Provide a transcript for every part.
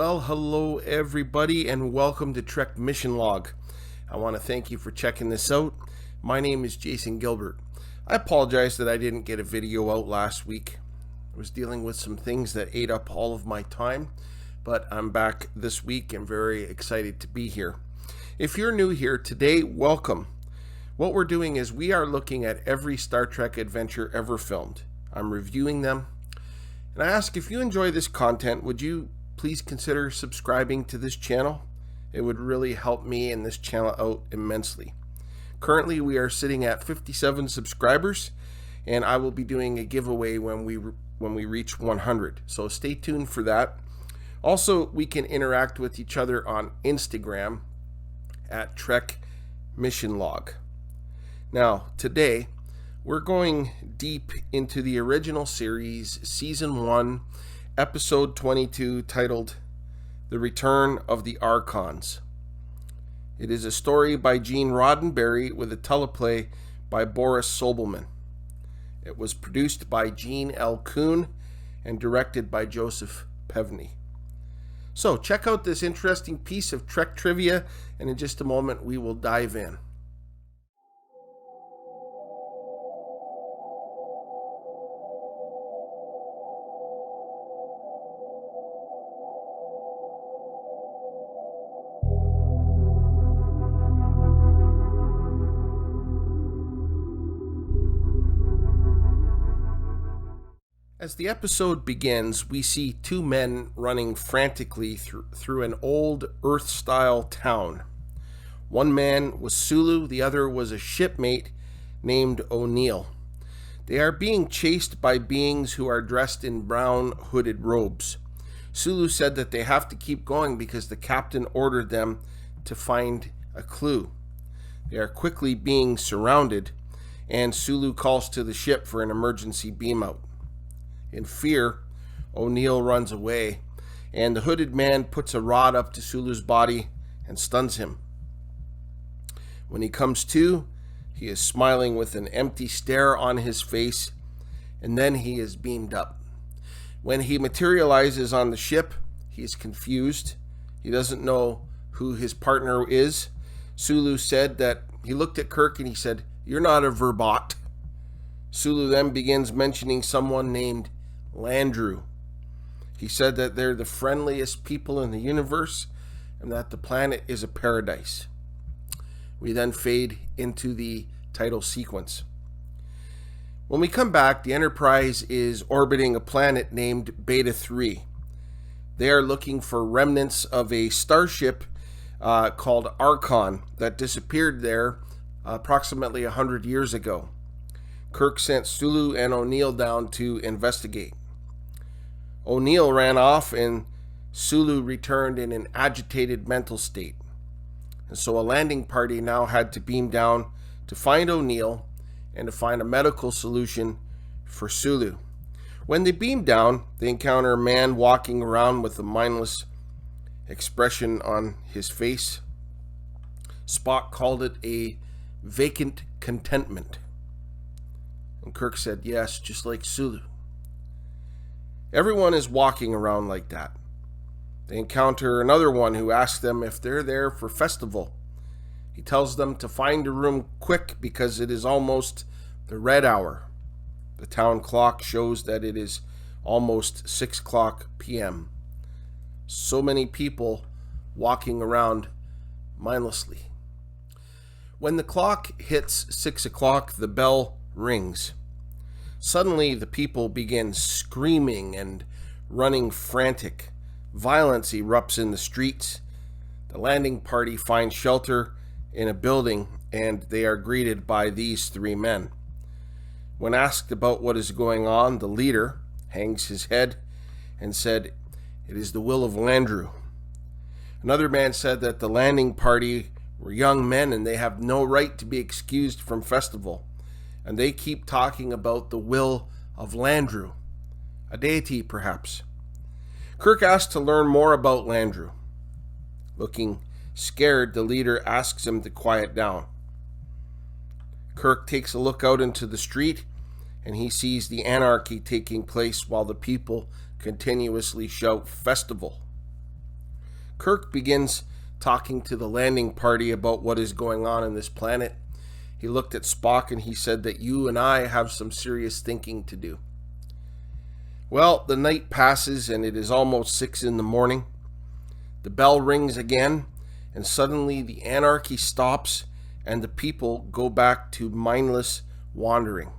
Well, hello everybody and welcome to Trek Mission Log. I want to thank you for checking this out. My name is Jason Gilbert. I apologize that I didn't get a video out last week. I was dealing with some things that ate up all of my time, but I'm back this week and very excited to be here. If you're new here today, welcome. What we're doing is we are looking at every Star Trek adventure ever filmed. I'm reviewing them, and I ask, if you enjoy this content, would you please consider subscribing to this channel? It would really help me and this channel out immensely. Currently we are sitting at 57 subscribers, and I will be doing a giveaway when we reach 100, so stay tuned for that. Also, we can interact with each other on Instagram at Trek Mission Log. Now today we're going deep into the original series, season 1, episode 22, titled The Return of the Archons. It is a story by Gene Roddenberry with a teleplay by Boris Sobelman. It was produced by Gene L. Kuhn and directed by Joseph Pevney. So check out this interesting piece of Trek trivia, and in just a moment we will dive in. As the episode begins, we see two men running frantically through an old Earth-style town. One man was Sulu, the other was a shipmate named O'Neill. They are being chased by beings who are dressed in brown hooded robes. Sulu said that they have to keep going because the captain ordered them to find a clue. They are quickly being surrounded, and Sulu calls to the ship for an emergency beam out. In fear, O'Neill runs away, and the hooded man puts a rod up to Sulu's body and stuns him. When he comes to, he is smiling with an empty stare on his face, and then he is beamed up. When he materializes on the ship, he is confused. He doesn't know who his partner is. Sulu said that he looked at Kirk and he said, "You're not a Verbot." Sulu then begins mentioning someone named Landru. He said that they're the friendliest people in the universe and that the planet is a paradise. We then fade into the title sequence. When we come back, the Enterprise is orbiting a planet named Beta 3. They are looking for remnants of a starship called Archon that disappeared there approximately 100 years ago. Kirk sent Sulu and O'Neill down to investigate. O'Neill ran off and Sulu returned in an agitated mental state. And so a landing party now had to beam down to find O'Neill and to find a medical solution for Sulu. When they beam down, they encounter a man walking around with a mindless expression on his face. Spock called it a vacant contentment. And Kirk said, yes, just like Sulu. Everyone is walking around like that. They encounter another one who asks them if they're there for festival. He tells them to find a room quick because it is almost the red hour. The town clock shows that it is almost 6 o'clock p.m. So many people walking around mindlessly. When the clock hits 6 o'clock, the bell rings. Suddenly, the people begin screaming and running frantic. Violence erupts in the streets. The landing party finds shelter in a building, and they are greeted by these three men. When asked about what is going on, the leader hangs his head and said, "It is the will of Landru." Another man said that the landing party were young men and they have no right to be excused from festival. And they keep talking about the will of Landru, a deity perhaps. Kirk asks to learn more about Landru. Looking scared, the leader asks him to quiet down. Kirk takes a look out into the street and he sees the anarchy taking place while the people continuously shout festival. Kirk begins talking to the landing party about what is going on this planet. He looked at Spock and he said that you and I have some serious thinking to do. Well, the night passes and it is almost 6 a.m. The bell rings again, and suddenly the anarchy stops and the people go back to mindless wandering.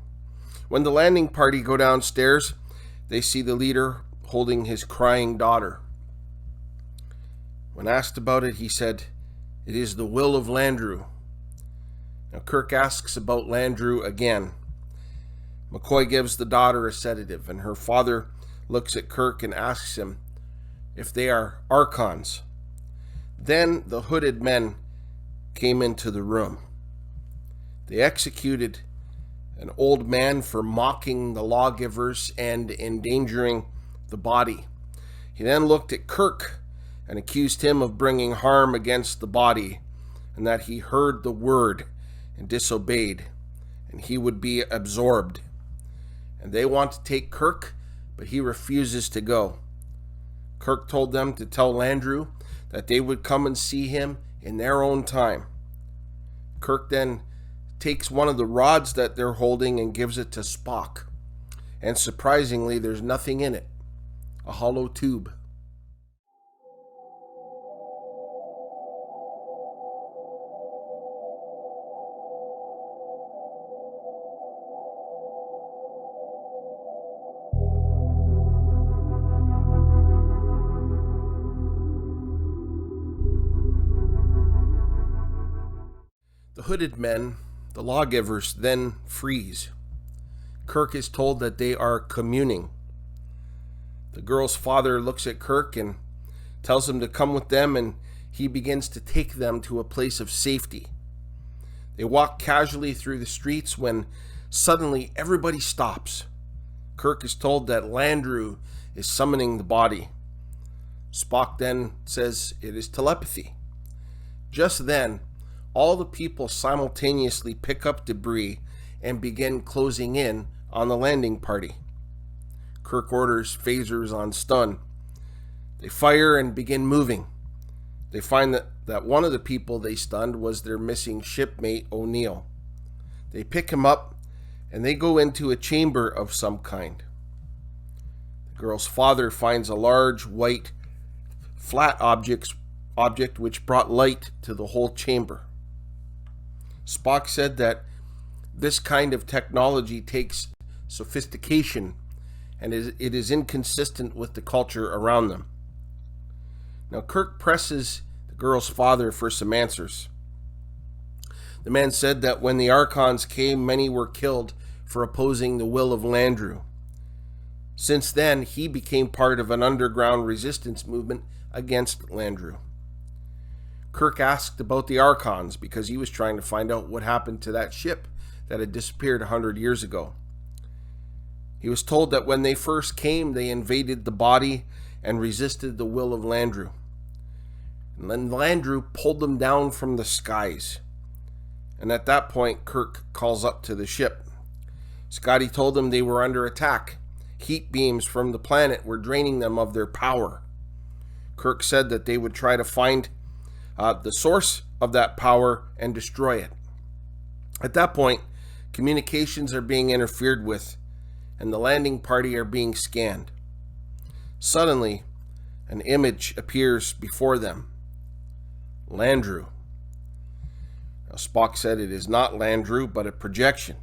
When the landing party go downstairs, they see the leader holding his crying daughter. When asked about it, he said, "It is the will of Landru." Now Kirk asks about Landru again. McCoy gives the daughter a sedative, and her father looks at Kirk and asks him if they are Archons. Then the hooded men came into the room. They executed an old man for mocking the lawgivers and endangering the body. He then looked at Kirk and accused him of bringing harm against the body, and that he heard the word and disobeyed, and he would be absorbed. And they want to take Kirk, but he refuses to go. Kirk told them to tell Landru that they would come and see him in their own time. Kirk then takes one of the rods that they're holding and gives it to Spock. And surprisingly, there's nothing in it. A hollow tube. The hooded men, the lawgivers, then freeze. Kirk is told that they are communing. The girl's father looks at Kirk and tells him to come with them, and he begins to take them to a place of safety. They walk casually through the streets when suddenly everybody stops. Kirk is told that Landru is summoning the body. Spock then says it is telepathy. Just then, all the people simultaneously pick up debris and begin closing in on the landing party. Kirk orders phasers on stun. They fire and begin moving. They find that one of the people they stunned was their missing shipmate O'Neill. They pick him up and they go into a chamber of some kind. The girl's father finds a large white flat object which brought light to the whole chamber. Spock said that this kind of technology takes sophistication and it is inconsistent with the culture around them. Now Kirk presses the girl's father for some answers. The man said that when the Archons came, many were killed for opposing the will of Landru. Since then, he became part of an underground resistance movement against Landru. Kirk asked about the Archons because he was trying to find out what happened to that ship that had disappeared 100 years ago. He was told that when they first came, they invaded the body and resisted the will of Landru. And then Landru pulled them down from the skies. And at that point, Kirk calls up to the ship. Scotty told them they were under attack. Heat beams from the planet were draining them of their power. Kirk said that they would try to find the source of that power and destroy it. At that point, communications are being interfered with, and the landing party are being scanned. Suddenly, an image appears before them. Landru. Now, Spock said it is not Landru, but a projection.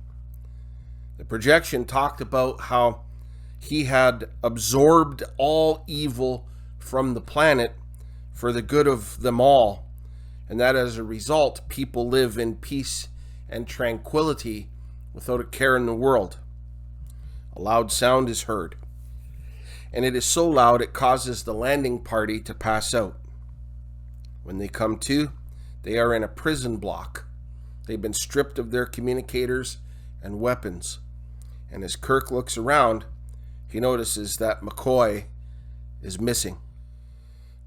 The projection talked about how he had absorbed all evil from the planet for the good of them all, and that as a result, people live in peace and tranquility without a care in the world. A loud sound is heard, and it is so loud it causes the landing party to pass out. When they come to, they are in a prison block. They've been stripped of their communicators and weapons, and as Kirk looks around, he notices that McCoy is missing.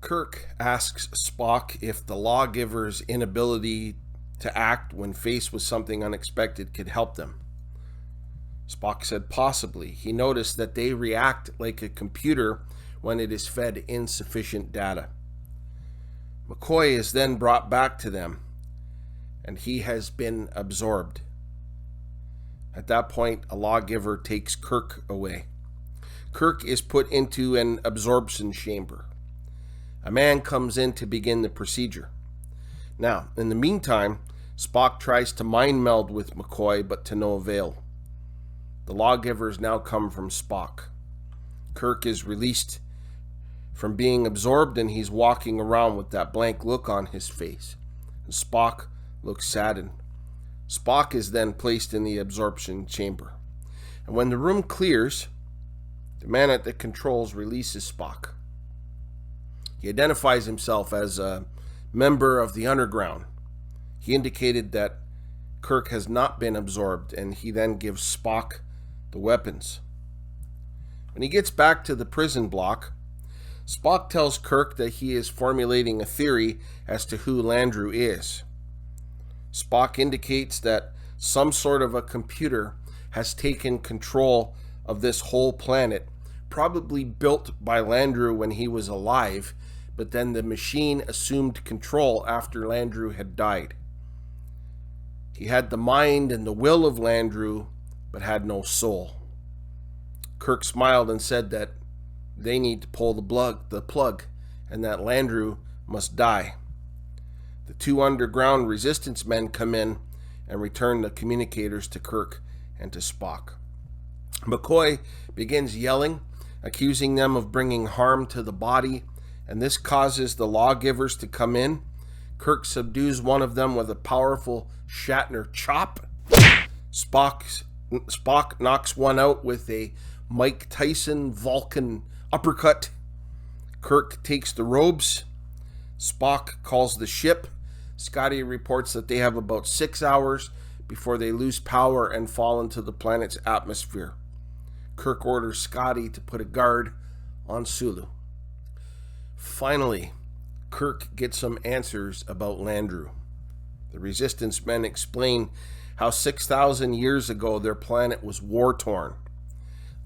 Kirk asks Spock if the lawgiver's inability to act when faced with something unexpected could help them. Spock said possibly. He noticed that they react like a computer when it is fed insufficient data. McCoy is then brought back to them, and he has been absorbed. At that point, a lawgiver takes Kirk away. Kirk is put into an absorption chamber. A man comes in to begin the procedure. Now, in the meantime, Spock tries to mind meld with McCoy, but to no avail. The lawgivers now come from Spock. Kirk is released from being absorbed, and he's walking around with that blank look on his face. And Spock looks saddened. Spock is then placed in the absorption chamber. And when the room clears, the man at the controls releases Spock. He identifies himself as a member of the underground. He indicated that Kirk has not been absorbed, and he then gives Spock the weapons. When he gets back to the prison block, Spock tells Kirk that he is formulating a theory as to who Landru is. Spock indicates that some sort of a computer has taken control of this whole planet, probably built by Landru when he was alive, but then the machine assumed control after Landru had died. He had the mind and the will of Landru, but had no soul. Kirk smiled and said that they need to pull the plug, and that Landru must die. The two underground resistance men come in and return the communicators to Kirk and to Spock. McCoy begins yelling, accusing them of bringing harm to the body, and this causes the lawgivers to come in. Kirk subdues one of them with a powerful Shatner chop. Spock knocks one out with a Mike Tyson Vulcan uppercut. Kirk takes the robes. Spock calls the ship. Scotty reports that they have about 6 hours before they lose power and fall into the planet's atmosphere. Kirk orders Scotty to put a guard on Sulu. Finally, Kirk gets some answers about Landru. The resistance men explain how 6,000 years ago their planet was war-torn.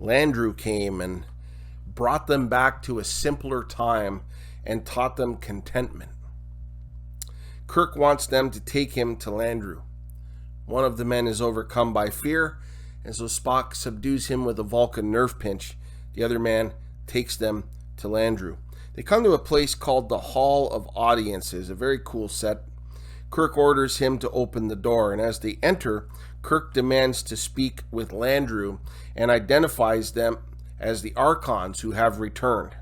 Landru came and brought them back to a simpler time and taught them contentment. Kirk wants them to take him to Landru. One of the men is overcome by fear, and so Spock subdues him with a Vulcan nerve pinch. The other man takes them to Landru. They come to a place called the Hall of Audiences, a very cool set. Kirk orders him to open the door, and as they enter, Kirk demands to speak with Landru and identifies them as the Archons who have returned.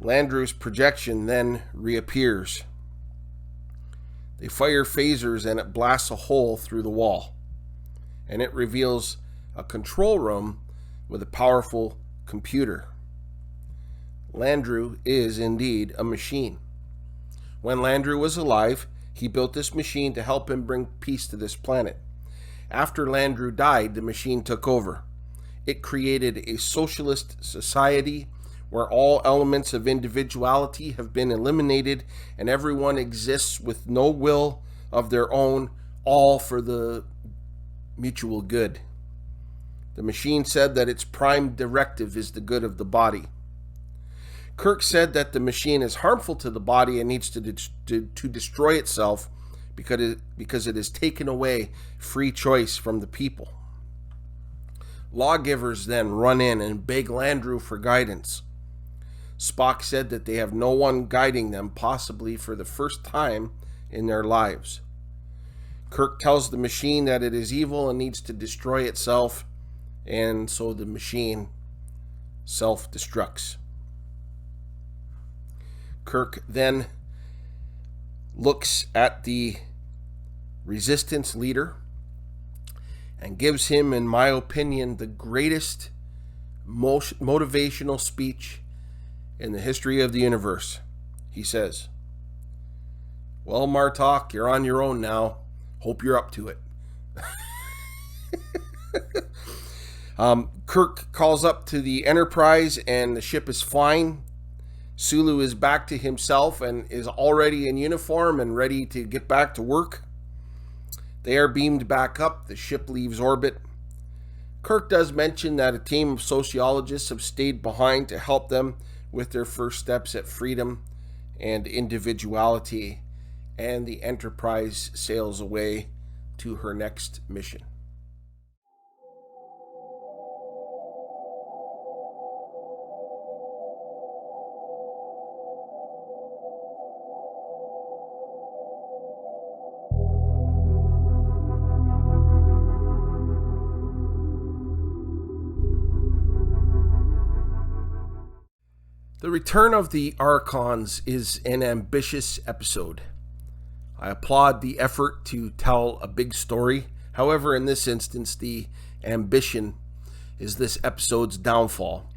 Landru's projection then reappears. They fire phasers and it blasts a hole through the wall, and it reveals a control room with a powerful computer. Landru is indeed a machine. When Landru was alive, he built this machine to help him bring peace to this planet. After Landru died, the machine took over. It created a socialist society where all elements of individuality have been eliminated and everyone exists with no will of their own, all for the mutual good. The machine said that its prime directive is the good of the body. Kirk said that the machine is harmful to the body and needs to destroy itself because it has taken away free choice from the people. Lawgivers then run in and beg Landru for guidance. Spock said that they have no one guiding them, possibly for the first time in their lives. Kirk tells the machine that it is evil and needs to destroy itself, and so the machine self-destructs. Kirk then looks at the resistance leader and gives him, in my opinion, the greatest motivational speech in the history of the universe. He says, "Well, Martok, you're on your own now. Hope you're up to it." Kirk calls up to the Enterprise and the ship is fine. Sulu is back to himself and is already in uniform and ready to get back to work. They are beamed back up. The ship leaves orbit. Kirk does mention that a team of sociologists have stayed behind to help them with their first steps at freedom and individuality, and the Enterprise sails away to her next mission. The Return of the Archons is an ambitious episode. I applaud the effort to tell a big story. However, in this instance, the ambition is this episode's downfall.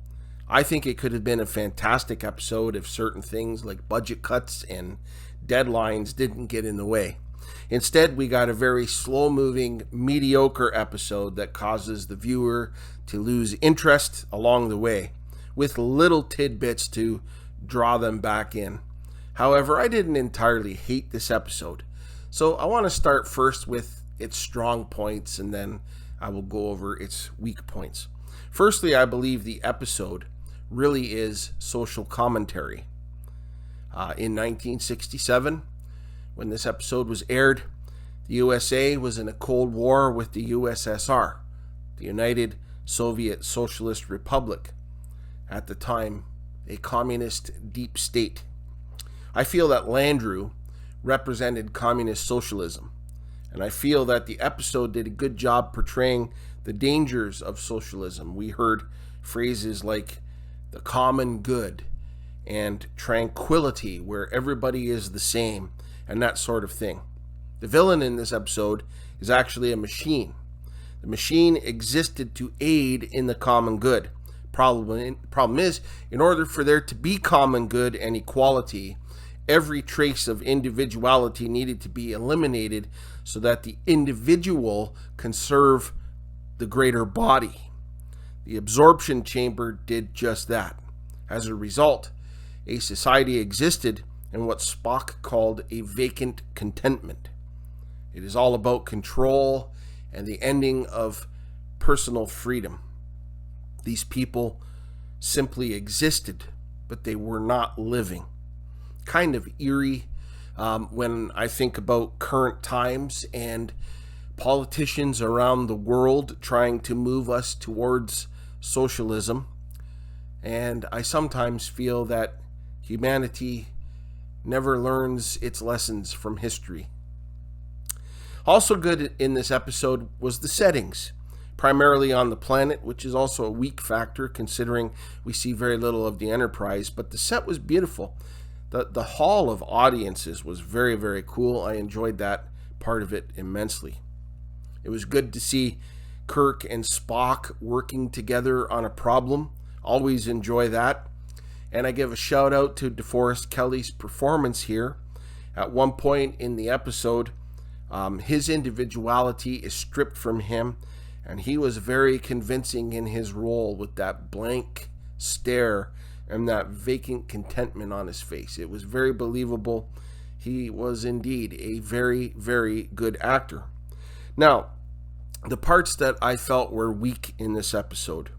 I think it could have been a fantastic episode if certain things like budget cuts and deadlines didn't get in the way. Instead, we got a very slow-moving, mediocre episode that causes the viewer to lose interest along the way, with little tidbits to draw them back in. However, I didn't entirely hate this episode. So I want to start first with its strong points, and then I will go over its weak points. Firstly, I believe the episode really is social commentary. In 1967, when this episode was aired, the USA was in a Cold War with the USSR, the United Soviet Socialist Republic, at the time a communist deep state. I feel that Landru represented communist socialism, and I feel that the episode did a good job portraying the dangers of socialism. We heard phrases like the common good and tranquility, where everybody is the same, and that sort of thing. The villain in this episode is actually a machine. The machine existed to aid in the common good. Problem is, in order for there to be common good and equality, every trace of individuality needed to be eliminated so that the individual can serve the greater body. The absorption chamber did just that. As a result, a society existed in what Spock called a vacant contentment. It is all about control and the ending of personal freedom. These people simply existed, but they were not living. Kind of eerie when I think about current times and politicians around the world trying to move us towards socialism. And I sometimes feel that humanity never learns its lessons from history. Also good in this episode was the settings, primarily on the planet, which is also a weak factor considering we see very little of the Enterprise, but the set was beautiful. The hall of audiences was very, very cool. I enjoyed that part of it immensely. It was good to see Kirk and Spock working together on a problem. Always enjoy that. And I give a shout out to DeForest Kelley's performance here. At one point in the episode, his individuality is stripped from him, and he was very convincing in his role with that blank stare and that vacant contentment on his face. It was very believable. He was indeed a very, very good actor. Now, the parts that I felt were weak in this episode.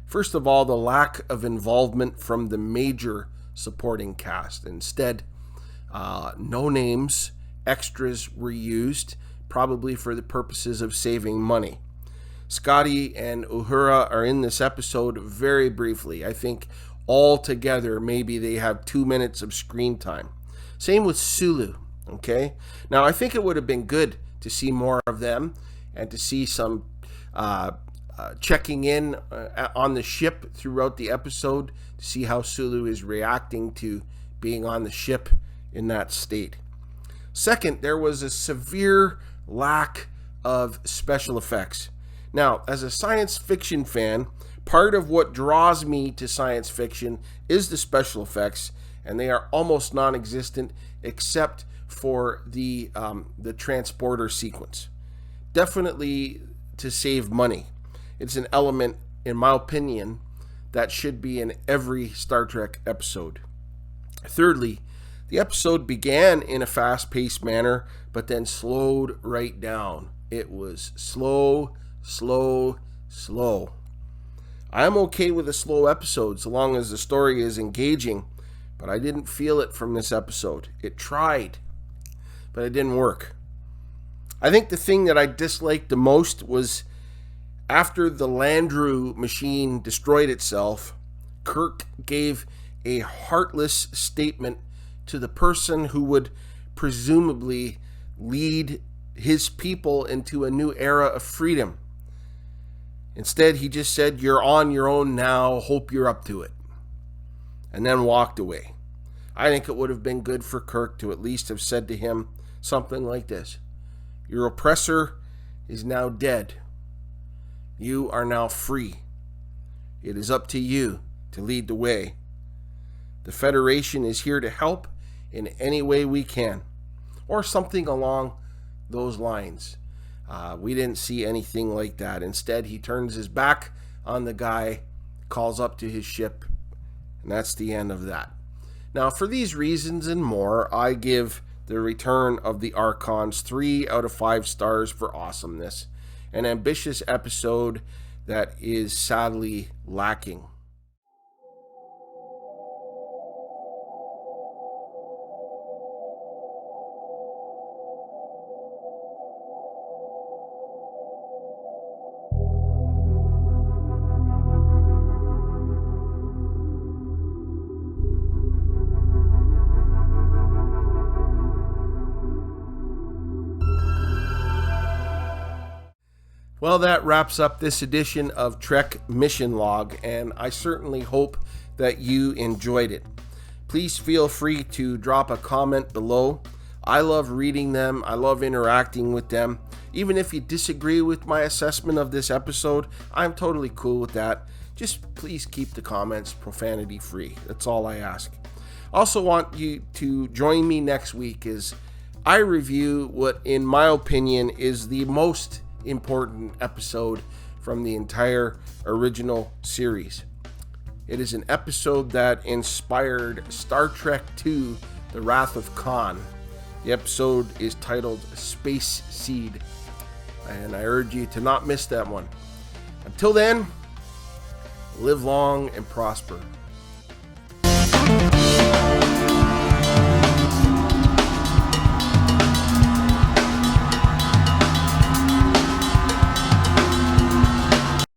First of all, the lack of involvement from the major supporting cast. Instead, no names, extras were used, probably for the purposes of saving money. Scotty and Uhura are in this episode very briefly. I think all together, maybe they have 2 minutes of screen time. Same with Sulu, okay? Now, I think it would have been good to see more of them and to see some checking in on the ship throughout the episode to see how Sulu is reacting to being on the ship in that state. Second, there was a severe lack of special effects. Now, as a science fiction fan, part of what draws me to science fiction is the special effects, and they are almost non-existent except for the transporter sequence. Definitely to save money. It's an element, in my opinion, that should be in every Star Trek episode. Thirdly, the episode began in a fast-paced manner, but then slowed right down. It was slow. I am okay with a slow episode so long as the story is engaging, but I didn't feel it from this episode. It tried, but it didn't work. I think the thing that I disliked the most was after the Landru machine destroyed itself, Kirk gave a heartless statement to the person who would presumably lead his people into a new era of freedom. Instead, he just said, "You're on your own now, hope you're up to it," and then walked away. I think it would have been good for Kirk to at least have said to him something like this: "Your oppressor is now dead. You are now free. It is up to you to lead the way. The Federation is here to help in any way we can," or something along those lines. We didn't see anything like that. Instead, he turns his back on the guy, calls up to his ship, and that's the end of that. Now, for these reasons and more, I give the Return of the Archons 3 out of 5 stars for awesomeness. An ambitious episode that is sadly lacking. Well, that wraps up this edition of Trek Mission Log, and I certainly hope that you enjoyed it. Please feel free to drop a comment below. I love reading them. I love interacting with them. Even if you disagree with my assessment of this episode, I'm totally cool with that. Just please keep the comments profanity free. That's all I ask. I also want you to join me next week as I review what, in my opinion, is the most important episode from the entire original series. It is an episode that inspired Star Trek II: The Wrath of Khan. The episode is titled Space Seed, and I urge you to not miss that one. Until then, live long and prosper.